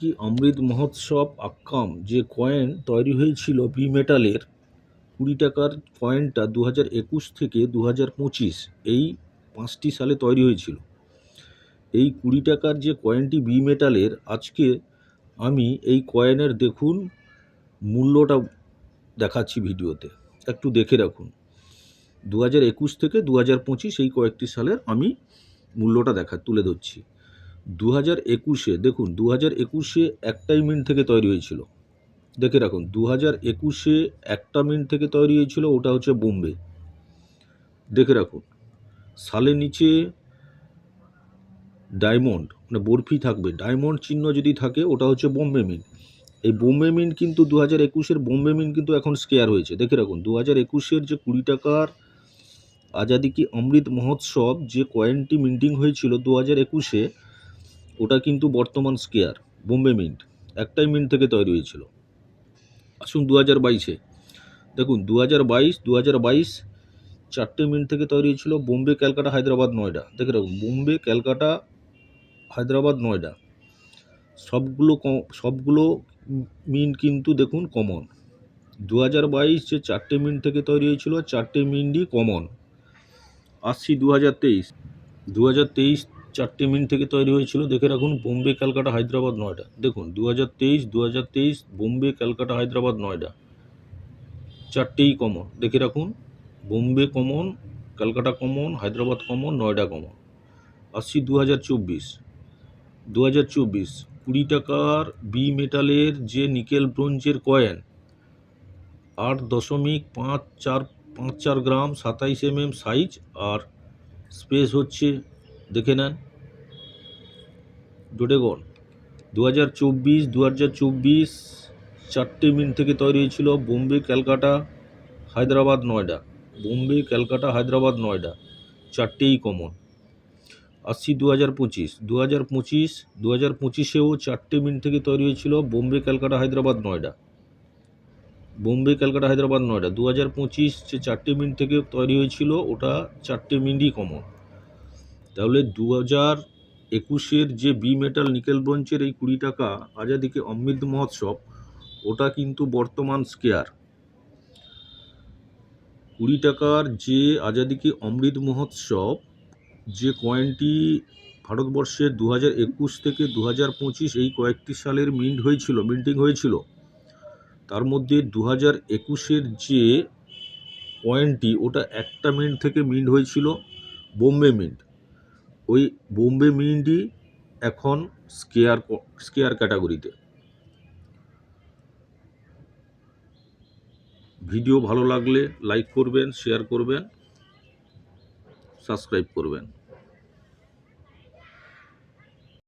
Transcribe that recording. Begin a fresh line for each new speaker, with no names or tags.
কি অমৃত মহোৎসব আক্কাম যে কয়েন তৈরি হয়েছিল বি মেটালের 20 টাকার কয়েনটা 2021 থেকে 2025 এই 5টি সালে তৈরি হয়েছিল। এই 20 টাকার যে কয়েনটি বি মেটালের, আজকে আমি এই কয়েনের দেখুন মূল্যটা দেখাচ্ছি ভিডিওতে, একটু দেখে রাখুন। 2021 থেকে 2025 এই কয়েকটি সালের আমি মূল্যটা তুলে ধরছি। 2021-এ দেখুন, 2021-এ একটাই মিন্ট থেকে তৈরি হয়েছিল। দেখে রাখুন, 2021-এ একটা মিন্ট থেকে তৈরি হয়েছিল, ওটা হচ্ছে বোম্বে। দেখে রাখুন, সালের নিচে ডায়মন্ড মানে বরফি থাকবে, ডায়মন্ড চিহ্ন যদি থাকে ওটা হচ্ছে বোম্বে মিন্ট। এই বোম্বে মিন্ট কিন্তু 2021-এর বোম্বে মিন্ট কিন্তু এখন স্কেয়ার হয়েছে। দেখে রাখুন, 2021-এর যে 20 টাকার আজাদি কি অমৃত মহোৎসব যে কয়েনটি মিন্টিং হয়েছিল 2021-এ, ওটা কিন্তু বর্তমান স্কেয়ার বোম্বে মিন্ট, একটাই মিন্ট থেকে তৈরি হয়েছিল। আসুন 2022-এ দেখুন, 2022 চারটে মিন্ট থেকে তৈরি হয়েছিল, বোম্বে, ক্যালকাটা, হায়দ্রাবাদ, নয়ডা। দেখে রাখুন, বোম্বে, ক্যালকাটা, হায়দ্রাবাদ, নয়ডা, সবগুলো মিন্ট কিন্তু দেখুন কমন। 2022 যে চারটে মিন্ট থেকে তৈরি হয়েছিল, চারটে মিন্টই কমন। আসছি 2023 চারটে মিন্ট থেকে তৈরি হয়েছিল। দেখে রাখুন, বোম্বে, ক্যালকাটা, হায়দ্রাবাদ, নয়ডা। দেখুন 2023 বোম্বে, ক্যালকাটা, হায়দ্রাবাদ, নয়ডা, চারটেই কমন। দেখে রাখুন, Bombay common, Calcutta common, Hyderabad common, Noida common. আসছি 2024 20 টাকার বি মেটালের যে নিকেল ব্রোঞ্জের কয়েন, 8.5454 গ্রাম, 27 সাইজ, আর স্পেস হচ্ছে, দেখে নেন, ডোডেগন। 2024 চারটে মিনিট থেকে তৈরি হয়েছিল, বোম্বে, ক্যালকাটা, হায়দ্রাবাদ, নয়ডা। বোম্বে, ক্যালকাটা, হায়দ্রাবাদ, নয়ডা, চারটেই কমন। আসছি 2025 চারটে মিনিট থেকে তৈরি হয়েছিল, বোম্বে, ক্যালকাটা, হায়দ্রাবাদ, নয়ডা। বোম্বে, ক্যালকাটা, হায়দ্রাবাদ, নয়ডা। 2025 যে চারটে মিনিট থেকে তৈরি হয়েছিল, ওটা চারটে মিনিটই কমন। তাহলে 2021-এর যে বি মেটাল নিকেল ব্রোঞ্জের এই 20 টাকা আজাদি কি অমৃত মহোৎসব, ওটা কিন্তু বর্তমান স্কেয়ার। 20 টাকার যে আজাদি কি অমৃত মহোৎসব যে কয়েনটি ভারতবর্ষে 2021 থেকে 2025 এই কয়েকটি সালের মিন্টিং হয়েছিল, তার মধ্যে 2021-এর যে কয়েনটি, ওটা একটা মিন্ট থেকে মিন্ট হয়েছিল, বোম্বে মিন্ট। ওই বোম্বে মিন্টই এখন স্কেয়ার ক্যাটাগরিতে। ভিডিও ভালো লাগলে লাইক করবেন, শেয়ার করবেন, সাবস্ক্রাইব করবেন।